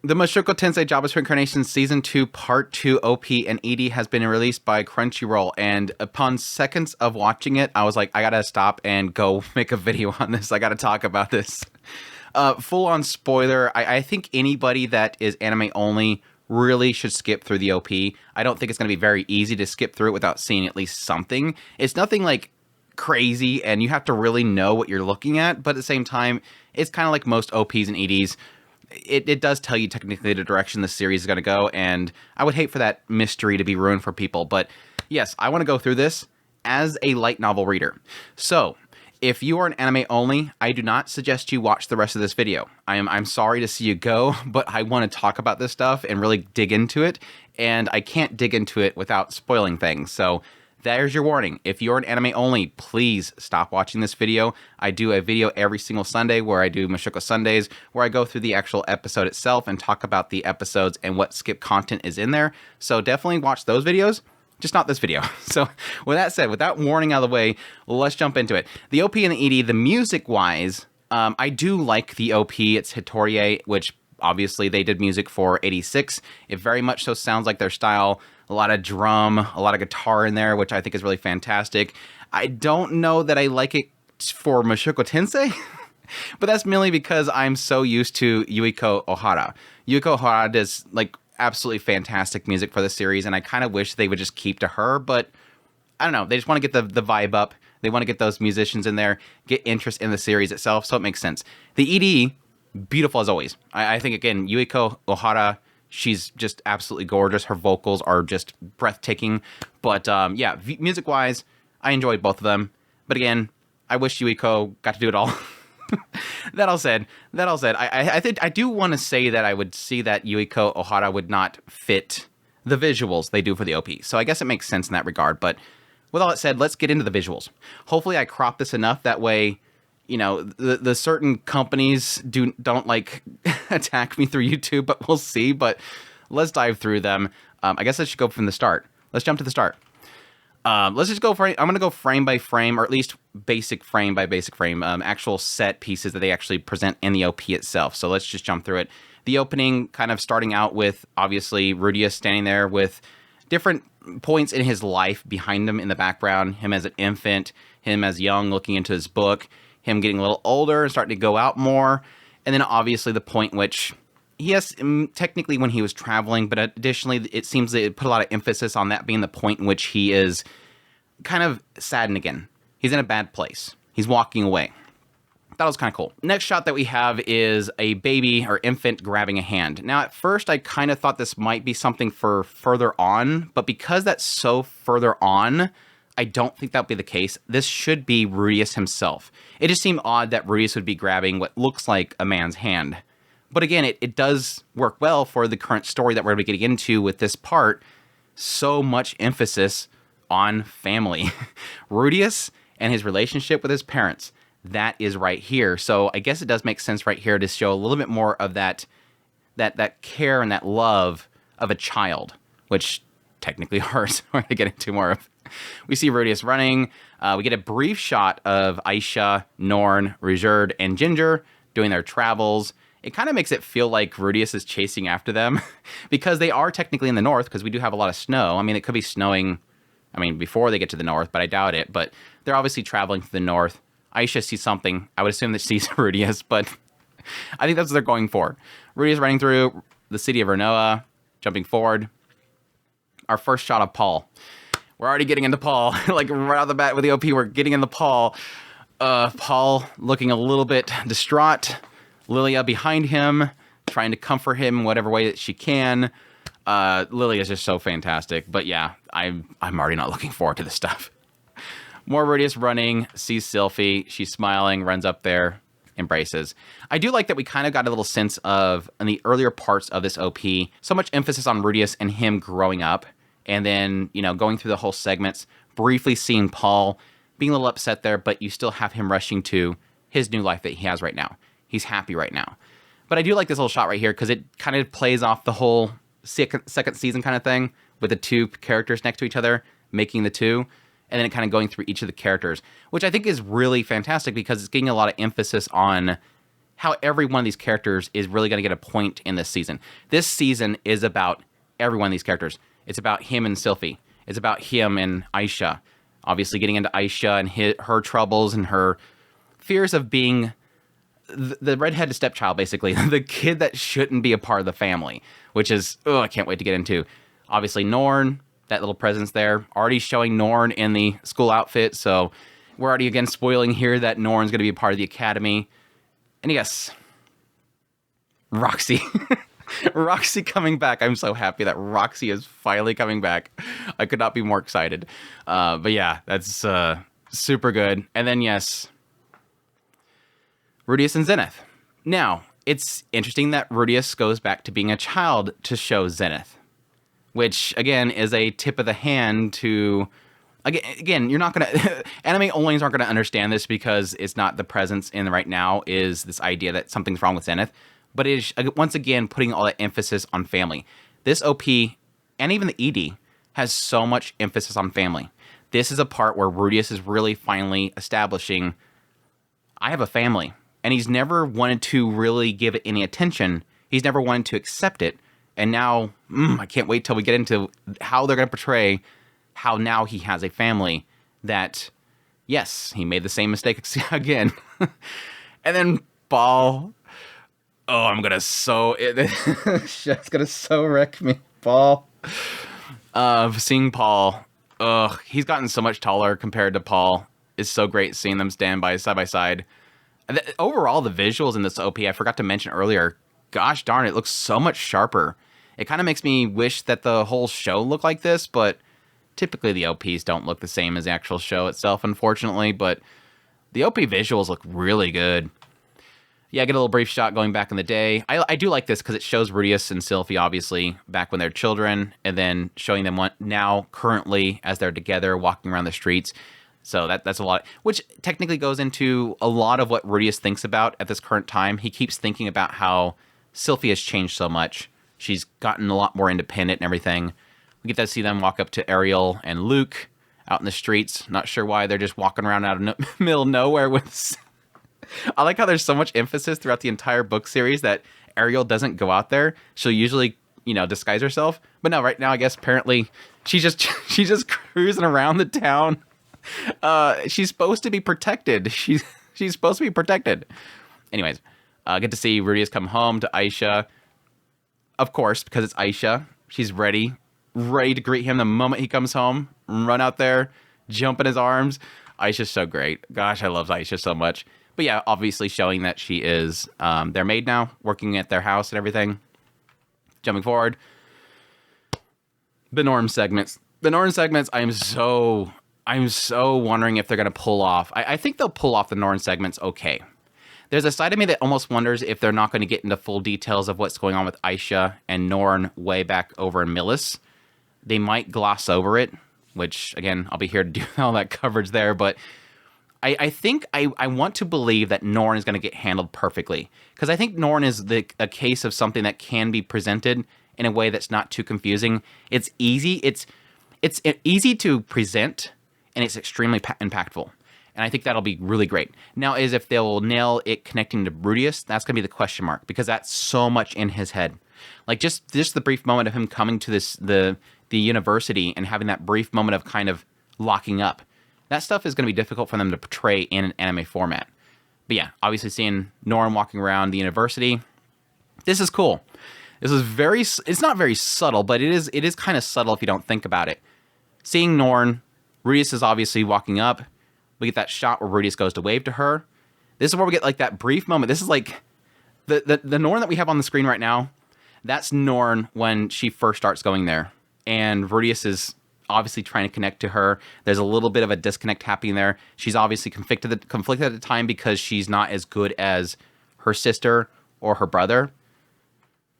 The Mushoku Tensei Jobless Reincarnation Season 2 Part 2 OP and ED has been released by Crunchyroll, and upon seconds of watching it, I was like, I gotta stop and go make a video on this. I gotta talk about this. Full on spoiler, I think anybody that is anime only really should skip through the OP. I don't think it's gonna be very easy to skip through it without seeing at least something. It's nothing like crazy, and you have to really know what you're looking at, but at the same time, it's kind of like most OPs and EDs. It does tell you technically the direction the series is going to go, and I would hate for that mystery to be ruined for people. But yes, I want to go through this as a light novel reader. So if you are an anime only, I do not suggest you watch the rest of this video. I'm sorry to see you go, but I want to talk about this stuff and really dig into it, and I can't dig into it without spoiling things. So there's your warning. If you're an anime only, please stop watching this video. I do a video every single Sunday where I do Mushoku Sundays, where I go through the actual episode itself and talk about the episodes and what skip content is in there. So definitely watch those videos, just not this video. So with that said, with that warning out of the way, let's jump into it. The OP and the ED, the music-wise, I do like the OP. It's Hitorie, which obviously they did music for 86. It very much so sounds like their style. A lot of drum, a lot of guitar in there, which I think is really fantastic. I don't know that I like it for Mushoku Tensei, but that's mainly because I'm so used to Yuiko Ohara. Yuiko Ohara does like absolutely fantastic music for the series, and I kind of wish they would just keep to her, but I don't know. They just want to get the vibe up. They want to get those musicians in there, get interest in the series itself, so it makes sense. The ED, beautiful as always. I think, again, Yuiko Ohara, she's just absolutely gorgeous. Her vocals are just breathtaking. But yeah, music-wise, I enjoyed both of them. But again, I wish Yuiko got to do it all. That all said, I think I do want to say that I would see that Yuiko Ohara would not fit the visuals they do for the OP. So I guess it makes sense in that regard. But with all that said, let's get into the visuals. Hopefully I crop this enough that way, you know, the certain companies don't like attack me through YouTube, but we'll see. But let's dive through them. I guess I should go from the start. Let's jump to the start. Let's just go I'm going to go frame by frame, or at least basic frame by basic frame, actual set pieces that they actually present in the OP itself. So let's just jump through it. The opening kind of starting out with, obviously, Rudius standing there with different points in his life behind him in the background. Him as an infant, him as young looking into his book, him getting a little older and starting to go out more. And then obviously the point in which, yes, technically when he was traveling, but additionally it seems that it put a lot of emphasis on that being the point in which he is kind of saddened again. He's in a bad place. He's walking away. That was kind of cool. Next shot that we have is a baby or infant grabbing a hand. Now at first I kind of thought this might be something for further on, but because that's so further on, I don't think that would be the case. This should be Rudius himself. It just seemed odd that Rudius would be grabbing what looks like a man's hand. But again, it does work well for the current story that we're going to be getting into with this part. So much emphasis on family. Rudius and his relationship with his parents. That is right here. So I guess it does make sense right here to show a little bit more of that care and that love of a child, which technically hurts. We're going to get into more of. We see Rudius running. We get a brief shot of Aisha, Norn, Rujerd, and Ginger doing their travels. It kind of makes it feel like Rudius is chasing after them because they are technically in the north, because we do have a lot of snow. I mean, it could be snowing, before they get to the north, but I doubt it. But they're obviously traveling to the north. Aisha sees something. I would assume that she sees Rudius, but I think that's what they're going for. Rudius running through the city of Renoa, jumping forward. Our first shot of Paul. We're already getting into Paul. Like right off the bat with the OP, we're getting into Paul. Paul looking a little bit distraught. Lilia behind him, trying to comfort him in whatever way that she can. Lilia is just so fantastic. But yeah, I'm already not looking forward to this stuff. More Rudius running, sees Sylphie. She's smiling, runs up there, embraces. I do like that we kind of got a little sense of, in the earlier parts of this OP, so much emphasis on Rudius and him growing up. And then, going through the whole segments, briefly seeing Paul being a little upset there, but you still have him rushing to his new life that he has right now. He's happy right now. But I do like this little shot right here because it kind of plays off the whole second season kind of thing with the two characters next to each other, making the two, and then it kind of going through each of the characters, which I think is really fantastic because it's getting a lot of emphasis on how every one of these characters is really going to get a point in this season. This season is about every one of these characters. It's about him and Sylphie. It's about him and Aisha. Obviously getting into Aisha and her troubles and her fears of being the redheaded stepchild, basically. The kid that shouldn't be a part of the family, which is, I can't wait to get into. Obviously, Norn, that little presence there. Already showing Norn in the school outfit, so we're already, again, spoiling here that Norn's going to be a part of the academy. And yes, Roxy. Roxy coming back. I'm so happy that Roxy is finally coming back. I could not be more excited. But yeah, that's super good. And then, yes, Rudeus and Zenith. Now, it's interesting that Rudeus goes back to being a child to show Zenith, which, again, is a tip of the hand to... Again, you're not going to... Anime onlys aren't going to understand this because it's not the presence in right now is this idea that something's wrong with Zenith. But it is, once again, putting all that emphasis on family. This OP, and even the ED, has so much emphasis on family. This is a part where Rudeus is really finally establishing, I have a family. And he's never wanted to really give it any attention. He's never wanted to accept it. And now, I can't wait till we get into how they're going to portray how now he has a family that, yes, he made the same mistake again. And then Ball... Oh, I'm gonna so it's gonna so wreck me, Paul. Seeing Paul, he's gotten so much taller compared to Paul. It's so great seeing them stand side by side. Overall, the visuals in this OP, I forgot to mention earlier. Gosh darn, it looks so much sharper. It kind of makes me wish that the whole show looked like this, but typically the OPs don't look the same as the actual show itself, unfortunately. But the OP visuals look really good. Yeah, I get a little brief shot going back in the day. I do like this because it shows Rudeus and Sylphie, obviously, back when they're children, and then showing them now, currently, as they're together, walking around the streets. So that's a lot, which technically goes into a lot of what Rudeus thinks about at this current time. He keeps thinking about how Sylphie has changed so much. She's gotten a lot more independent and everything. We get to see them walk up to Ariel and Luke out in the streets. Not sure why they're just walking around out of middle of nowhere with... I like how there's so much emphasis throughout the entire book series that Ariel doesn't go out there. She'll usually, disguise herself. But no, right now, I guess apparently she's just cruising around the town. She's supposed to be protected. She's supposed to be protected. Anyways, get to see Rudeus come home to Aisha. Of course, because it's Aisha, she's ready to greet him the moment he comes home. Run out there, jump in his arms. Aisha's so great. Gosh, I love Aisha so much. But yeah, obviously showing that she is their maid now, working at their house and everything. Jumping forward. The Norm segments. I'm so wondering if they're going to pull off. I think they'll pull off the Norm segments okay. There's a side of me that almost wonders if they're not going to get into full details of what's going on with Aisha and Norn way back over in Millis. They might gloss over it, which, again, I'll be here to do all that coverage there, but... I think I want to believe that Norn is going to get handled perfectly. Because I think Norn is a case of something that can be presented in a way that's not too confusing. It's easy. It's easy to present, and it's extremely impactful. And I think that'll be really great. Now, is if they'll nail it connecting to Rudeus, that's going to be the question mark. Because that's so much in his head. Like, just the brief moment of him coming to the university and having that brief moment of kind of locking up. That stuff is going to be difficult for them to portray in an anime format. But yeah, obviously seeing Norm walking around the university, this is cool. This is it's not very subtle, but it is kind of subtle if you don't think about it. Seeing Norn, Rudeus is obviously walking up. We get that shot where Rudeus goes to wave to her. This is where we get like that brief moment. This is like the Norn that we have on the screen right now. That's Norn when she first starts going there. And Rudeus is obviously trying to connect to her. There's a little bit of a disconnect happening there. She's obviously conflicted at the time because she's not as good as her sister or her brother.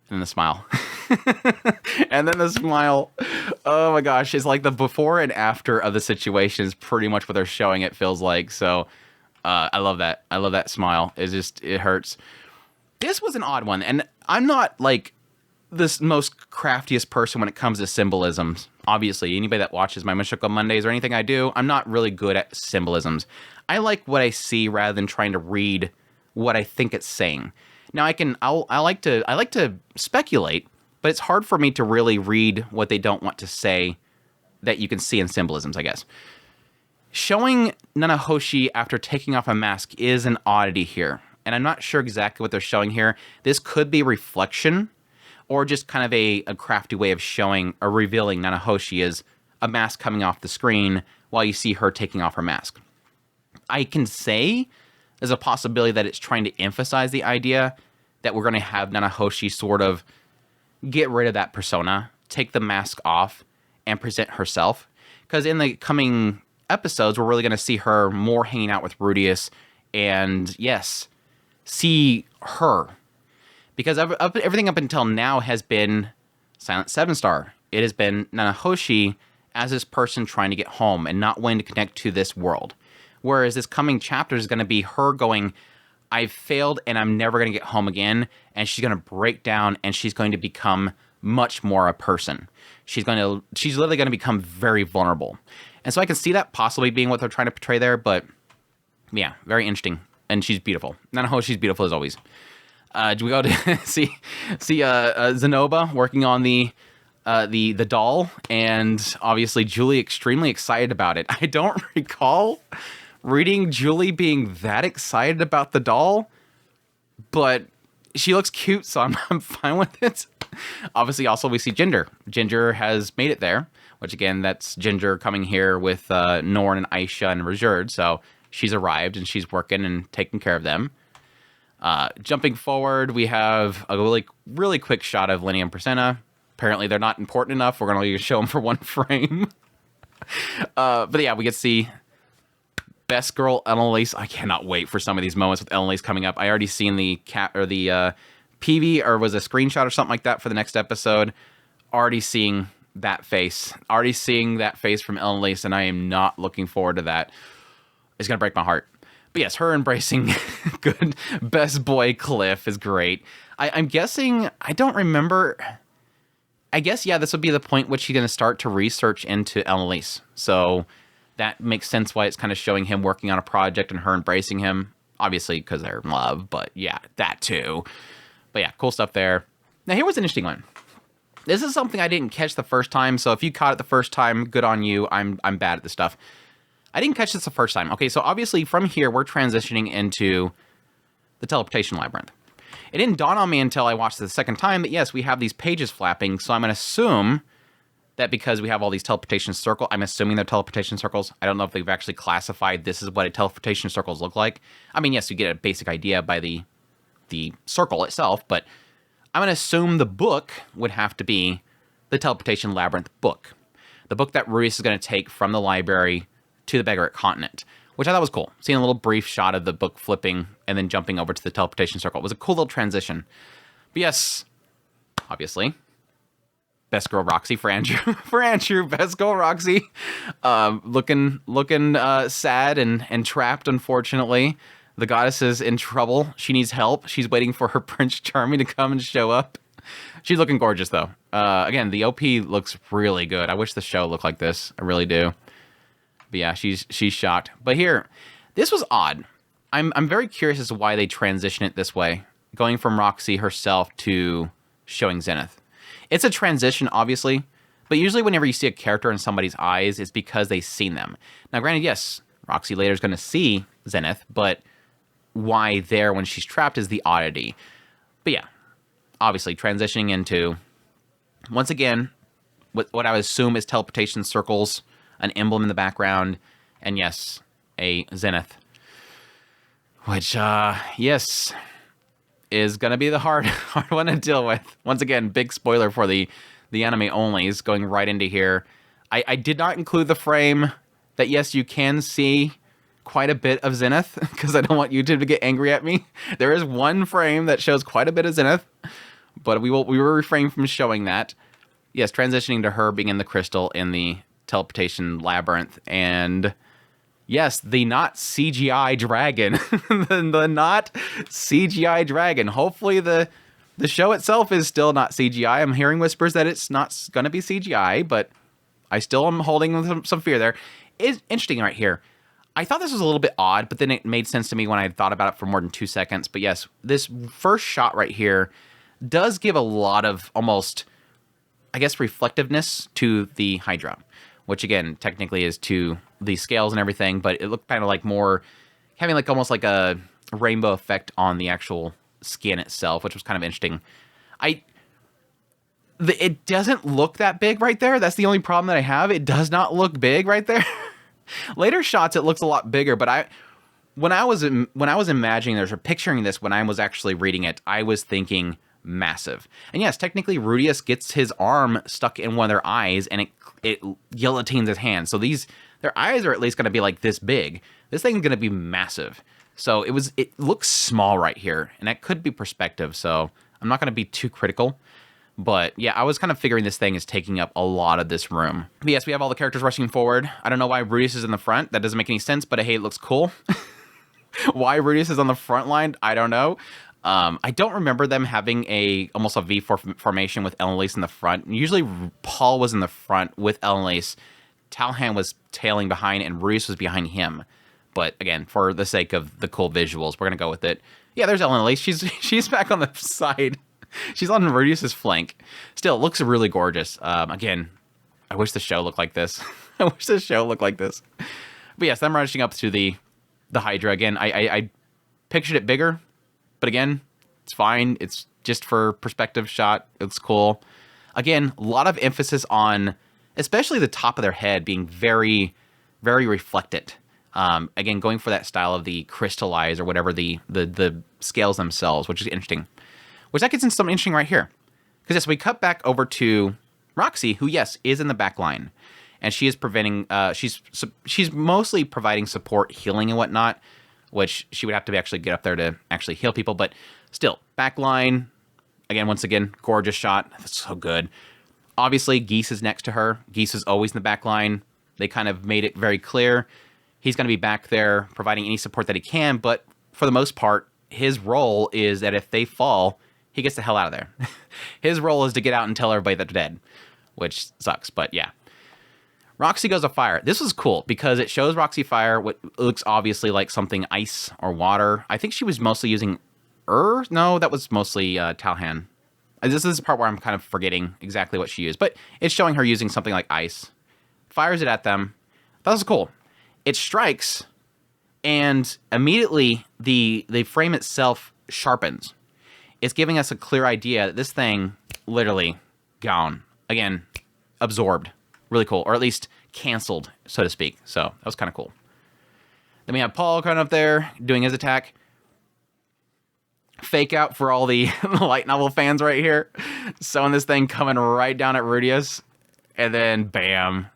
And the smile. And then the smile. Oh my gosh. It's like the before and after of the situation is pretty much what they're showing, it feels like. So I love that. I love that smile. It hurts. This was an odd one. And I'm not like this most craftiest person when it comes to symbolisms. Obviously, anybody that watches my Mushoku Mondays or anything I do, I'm not really good at symbolisms. I like what I see rather than trying to read what I think it's saying. Now I like to speculate, but it's hard for me to really read what they don't want to say that you can see in symbolisms, I guess. Showing Nanahoshi after taking off a mask is an oddity here, and I'm not sure exactly what they're showing here. This could be reflection, or just kind of a crafty way of showing or revealing Nanahoshi as a mask coming off the screen while you see her taking off her mask. I can say there's a possibility that it's trying to emphasize the idea that we're going to have Nanahoshi sort of get rid of that persona, take the mask off, and present herself. Because in the coming episodes, we're really going to see her more hanging out with Rudeus and, yes, see her. Because everything up until now has been Silent 7-Star. It has been Nanahoshi as this person trying to get home and not wanting to connect to this world. Whereas this coming chapter is going to be her going, I've failed and I'm never going to get home again. And she's going to break down and she's going to become much more a person. She's literally going to become very vulnerable. And so I can see that possibly being what they're trying to portray there. But yeah, very interesting. And she's beautiful. Nanahoshi, she's beautiful as always. Do we go to see Zenoba working on the doll, and obviously Julie extremely excited about it. I don't recall reading Julie being that excited about the doll, but she looks cute, so I'm fine with it. Obviously, also we see Ginger. Ginger has made it there, which again, that's Ginger coming here with Norn and Aisha and Rajerd, so she's arrived and she's working and taking care of them. Jumping forward, we have a really quick shot of Lenny and Presena. Apparently, they're not important enough. We're going to show them for one frame. But yeah, we get to see Best Girl Annalise. I cannot wait for some of these moments with Annalise coming up. I already seen the PV, or was a screenshot or something like that for the next episode. Already seeing that face. Already seeing that face from Annalise, and I am not looking forward to that. It's going to break my heart. But yes, her embracing good best boy Cliff is great. I'm guessing, I don't remember. I guess, yeah, this would be the point which he's going to start to research into Annalise. So that makes sense why it's kind of showing him working on a project and her embracing him. Obviously, because they're in love, but yeah, that too. But yeah, cool stuff there. Now, here was an interesting one. This is something I didn't catch the first time, so if you caught it the first time, good on you. I'm bad at this stuff. I didn't catch this the first time. Okay, so obviously from here, we're transitioning into the teleportation labyrinth. It didn't dawn on me until I watched it the second time that, yes, we have these pages flapping, so I'm going to assume that because we have all these teleportation circles, I'm assuming they're teleportation circles. I don't know if they've actually classified this is what a teleportation circles look like. I mean, yes, you get a basic idea by the circle itself, but I'm going to assume the book would have to be the teleportation labyrinth book. The book that Rudeus is going to take from the library to the Beggaret continent, which I thought was cool. Seeing a little brief shot of the book flipping and then jumping over to the teleportation circle. It was a cool little transition. But yes, obviously, Best Girl Roxy for Andrew. For Andrew, Best Girl Roxy. Looking sad and trapped, unfortunately. The goddess is in trouble. She needs help. She's waiting for her Prince Charming to come and show up. She's looking gorgeous, though. Again, the OP looks really good. I wish the show looked like this. I really do. But yeah, she's shocked. But here, this was odd. I'm very curious as to why they transition it this way, going from Roxy herself to showing Zenith. It's a transition, obviously, but usually whenever you see a character in somebody's eyes, it's because they've seen them. Now, granted, yes, Roxy later is going to see Zenith, but why there when she's trapped is the oddity. But yeah, obviously transitioning into, once again, what I would assume is teleportation circles, an emblem in the background, and yes, a Zenith. Which, yes, is going to be the hard one to deal with. Once again, big spoiler for the anime onlys, going right into here. I did not include the frame that, yes, you can see quite a bit of Zenith, because I don't want YouTube to get angry at me. There is one frame that shows quite a bit of Zenith, but we will refrain from showing that. Yes, transitioning to her being in the crystal in the teleportation labyrinth, and yes, the not CGI dragon. the not CGI dragon. Hopefully the show itself is still not CGI. I'm hearing whispers that it's not going to be CGI, but I still am holding some fear there. It's interesting right here. I thought this was a little bit odd, but then it made sense to me when I had thought about it for more than 2 seconds. But yes, this first shot right here does give a lot of almost, I guess, reflectiveness to the Hydra, which again, technically is to the scales and everything, but it looked kind of like more, having like almost like a rainbow effect on the actual skin itself, which was kind of interesting. It doesn't look that big right there. That's the only problem that I have. It does not look big right there. Later shots, it looks a lot bigger, but when I was imagining this or picturing this, when I was actually reading it, I was thinking massive. And yes, technically Rudius gets his arm stuck in one of their eyes and it guillotines his hand. So their eyes are at least going to be like this big. This thing's going to be massive. So it looks small right here, and that could be perspective. So I'm not going to be too critical. But yeah, I was kind of figuring this thing is taking up a lot of this room. But yes, we have all the characters rushing forward. I don't know why Rudius is in the front. That doesn't make any sense, but hey, it looks cool. Why Rudius is on the front line, I don't know. I don't remember them having almost a V formation with Elise in the front. Usually Paul was in the front with Elise. Talhan was tailing behind and Rudius was behind him. But again, for the sake of the cool visuals, we're going to go with it. Yeah, there's Elise. She's back on the side. She's on Rudius's flank. Still, it looks really gorgeous. Again, I wish the show looked like this. I wish the show looked like this. But yes, them rushing up to the Hydra. Again, I pictured it bigger. But again, it's fine. It's just for perspective shot. It's cool. Again, a lot of emphasis on, especially the top of their head being very, very reflected. Again, going for that style of the crystallized or whatever the scales themselves, which is interesting. Which that gets into something interesting right here. Because yes, we cut back over to Roxy, who, yes, is in the back line. And she is she's mostly providing support, healing and whatnot, which she would have to actually get up there to actually heal people. But still, back line, again, once again, gorgeous shot. That's so good. Obviously, Geese is next to her. Geese is always in the back line. They kind of made it very clear. He's going to be back there providing any support that he can. But for the most part, his role is that if they fall, he gets the hell out of there. His role is to get out and tell everybody that they're dead, which sucks, but yeah. Roxy goes to fire. This was cool because it shows Roxy fire what looks obviously like something ice or water. I think she was mostly using No, that was mostly Talhan. This is the part where I'm kind of forgetting exactly what she used, but it's showing her using something like ice. Fires it at them. That was cool. It strikes, and immediately the frame itself sharpens. It's giving us a clear idea that this thing literally gone. Again, absorbed. Really cool. Or at least canceled, so to speak. So that was kind of cool. Then we have Paul coming up there doing his attack. Fake out for all the light novel fans right here. Sewing this thing coming right down at Rudius. And then bam.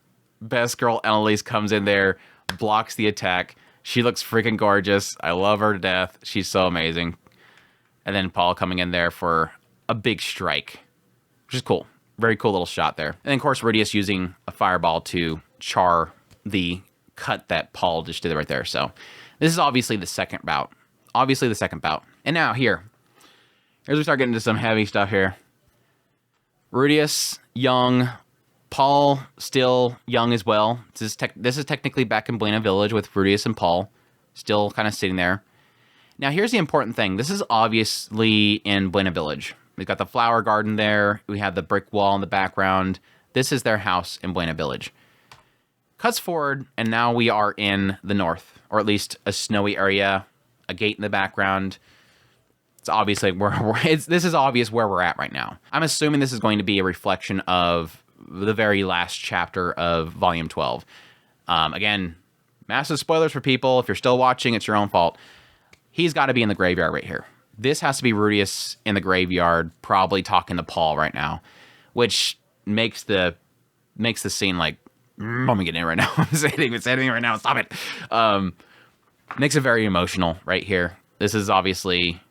Best girl Annalise comes in there, blocks the attack. She looks freaking gorgeous. I love her to death. She's so amazing. And then Paul coming in there for a big strike, which is cool. Very cool little shot there. And then, of course, Rudius using a fireball to char the cut that Paul just did right there. So this is obviously the second bout. And now here's we start getting into some heavy stuff here. Rudius, young. Paul, still young as well. This is technically back in Buena Village with Rudius and Paul. Still kind of sitting there. Now, here's the important thing. This is obviously in Buena Village. We've got the flower garden there. We have the brick wall in the background. This is their house in Buena Village. Cuts forward, and now we are in the north, or at least a snowy area, a gate in the background. It's obviously this is obvious where we're at right now. I'm assuming this is going to be a reflection of the very last chapter of Volume 12. Again, massive spoilers for people. If you're still watching, it's your own fault. He's got to be in the graveyard right here. This has to be Rudius in the graveyard, probably talking to Paul right now, which makes the scene like, I'm getting it right now. It's anything right now. Stop it. Makes it very emotional right here. This is obviously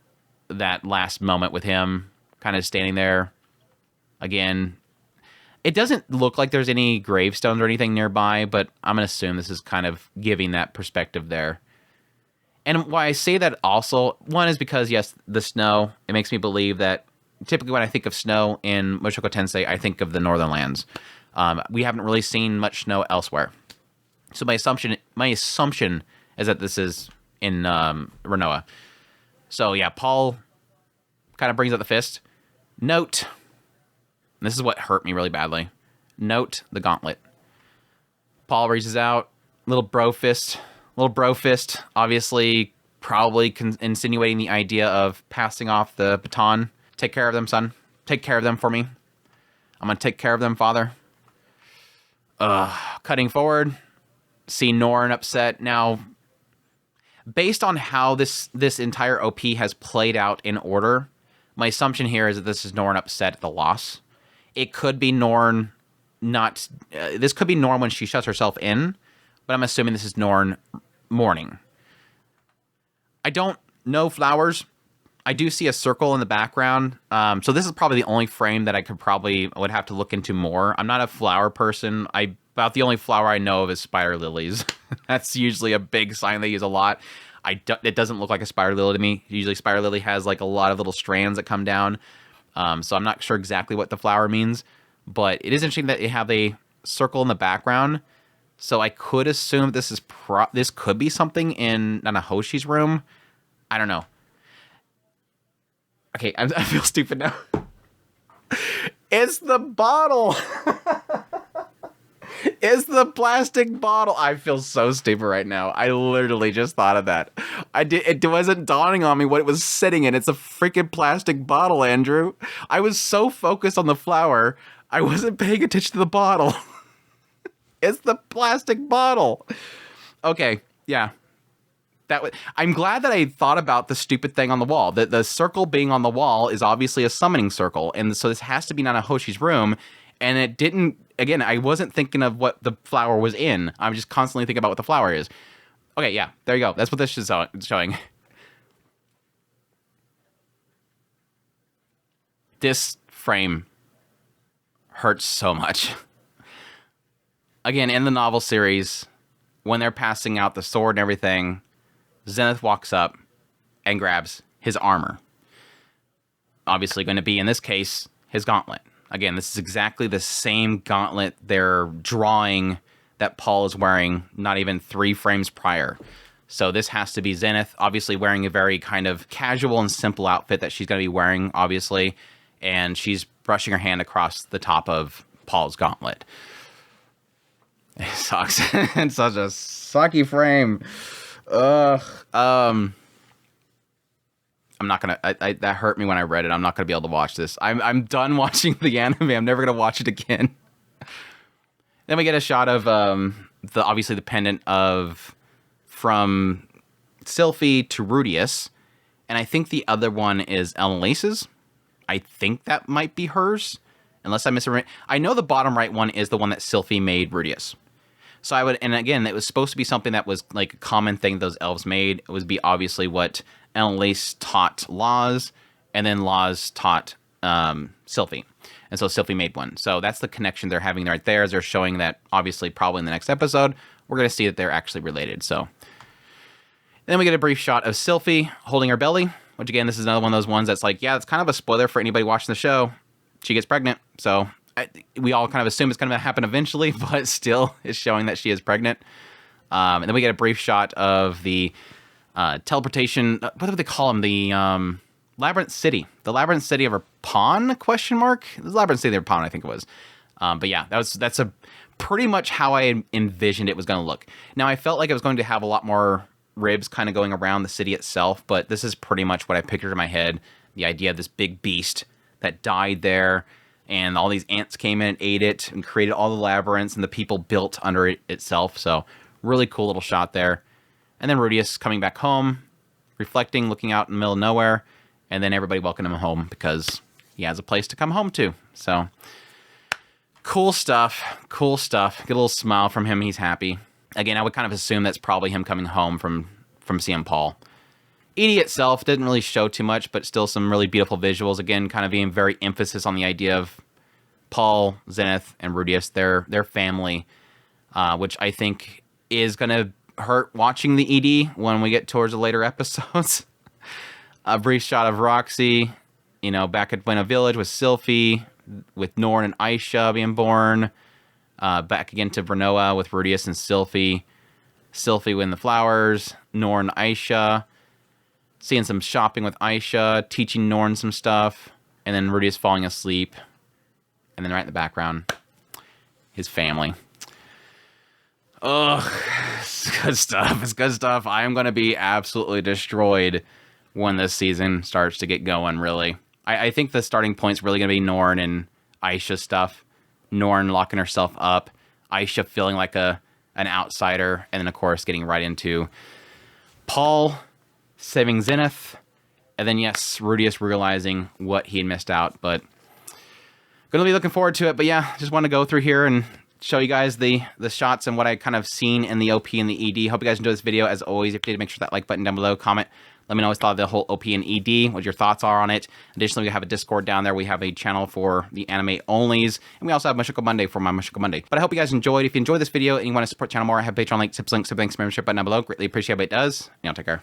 that last moment with him kind of standing there. Again, it doesn't look like there's any gravestones or anything nearby, but I'm going to assume this is kind of giving that perspective there. And why I say that also, one is because, yes, the snow, it makes me believe that typically when I think of snow in Mushoku Tensei, I think of the northern lands. We haven't really seen much snow elsewhere. So my assumption is that this is in Renoa. So yeah, Paul kind of brings out the fist. Note, this is what hurt me really badly. Note the gauntlet. Paul reaches out, little bro fist, obviously probably insinuating the idea of passing off the baton. Take care of them, son. Take care of them for me. I'm going to take care of them, father. Cutting forward, see Norn upset. Now, based on how this entire OP has played out in order, my assumption here is that this is Norn upset at the loss. It could be Norn not... this could be Norn when she shuts herself in, but I'm assuming this is Norn mourning. I don't know flowers. I do see a circle in the background. So this is probably the only frame that I would have to look into more. I'm not a flower person. About the only flower I know of is spider lilies. That's usually a big sign they use a lot. It doesn't look like a spider lily to me. Usually spider lily has like a lot of little strands that come down. So I'm not sure exactly what the flower means, but it is interesting that they have a circle in the background. So I could assume this could be something in Nanahoshi's room. I don't know. Okay, I feel stupid now. It's the bottle. It's the plastic bottle. I feel so stupid right now. I literally just thought of that. It wasn't dawning on me what it was sitting in. It's a freaking plastic bottle, Andrew. I was so focused on the flower, I wasn't paying attention to the bottle. It's the plastic bottle. Okay, yeah. I'm glad that I thought about the stupid thing on the wall. The circle being on the wall is obviously a summoning circle, and so this has to be Nanahoshi's room, and it didn't... Again, I wasn't thinking of what the flower was in. I'm just constantly thinking about what the flower is. Okay, yeah, there you go. That's what this is showing. This frame hurts so much. Again, in the novel series, when they're passing out the sword and everything, Zenith walks up and grabs his armor. Obviously going to be, in this case, his gauntlet. Again, this is exactly the same gauntlet they're drawing that Paul is wearing not even 3 frames prior. So this has to be Zenith, obviously wearing a very kind of casual and simple outfit that she's going to be wearing, obviously. And she's brushing her hand across the top of Paul's gauntlet. It sucks. It's such a sucky frame. I'm not gonna. That hurt me when I read it. I'm not gonna be able to watch this. I'm done watching the anime. I'm never gonna watch it again. Then we get a shot of obviously the pendant from Sylphie to Rudius, and I think the other one is Elaise's. I think that might be hers, unless I misremember. I know the bottom right one is the one that Sylphie made Rudius. So I would, and again, it was supposed to be something that was like a common thing those elves made. It would be obviously what Elise taught Laz, and then Laz taught Sylphie. And so Sylphie made one. So that's the connection they're having right there, as they're showing that, obviously, probably in the next episode, we're going to see that they're actually related. So then we get a brief shot of Sylphie holding her belly, which again, this is another one of those ones that's like, yeah, it's kind of a spoiler for anybody watching the show. She gets pregnant. So we all kind of assume it's going to happen eventually, but still it's showing that she is pregnant. And then we get a brief shot of the teleportation, what do they call them? The Labyrinth City. The Labyrinth City of Rapon, question mark? The Labyrinth City of Rapon, I think it was. But yeah, that's a pretty much how I envisioned it was going to look. Now, I felt like it was going to have a lot more ribs kind of going around the city itself, but this is pretty much what I pictured in my head. The idea of this big beast that died there, and all these ants came in and ate it and created all the labyrinths, and the people built under it itself. So really cool little shot there. And then Rudius coming back home, reflecting, looking out in the middle of nowhere, and then everybody welcoming him home because he has a place to come home to. So cool stuff. Cool stuff. Get a little smile from him. He's happy. Again, I would kind of assume that's probably him coming home from CM Paul. Edie itself didn't really show too much, but still some really beautiful visuals. Again, kind of being very emphasis on the idea of Paul, Zenith, and Rudius, their family, which I think is going to hurt watching the ED when we get towards the later episodes. A brief shot of Roxy, back at Buena Village with Sylphie, with Norn and Aisha being born. Back again to Vernoa with Rudius and Sylphie. Sylphie with the flowers, Norn, Aisha, seeing some shopping with Aisha, teaching Norn some stuff, and then Rudius falling asleep. And then right in the background, his family. Ugh, it's good stuff. It's good stuff. I am going to be absolutely destroyed when this season starts to get going, really. I think the starting point's really going to be Norn and Aisha stuff. Norn locking herself up. Aisha feeling like an outsider. And then, of course, getting right into Paul saving Zenith. And then, yes, Rudius realizing what he had missed out. But going to be looking forward to it. But yeah, just want to go through here and show you guys the shots and what I kind of seen in the OP and the ED. Hope you guys enjoyed this video. As always, if you did, make sure that like button down below, comment. Let me know what you thought of the whole OP and ED, what your thoughts are on it. Additionally, we have a Discord down there. We have a channel for the anime onlys. And we also have Mushoku Monday for my Mushoku Monday. But I hope you guys enjoyed. If you enjoyed this video and you want to support the channel more, I have Patreon link, tips, links, membership button down below. Greatly appreciate it. It does. And y'all take care.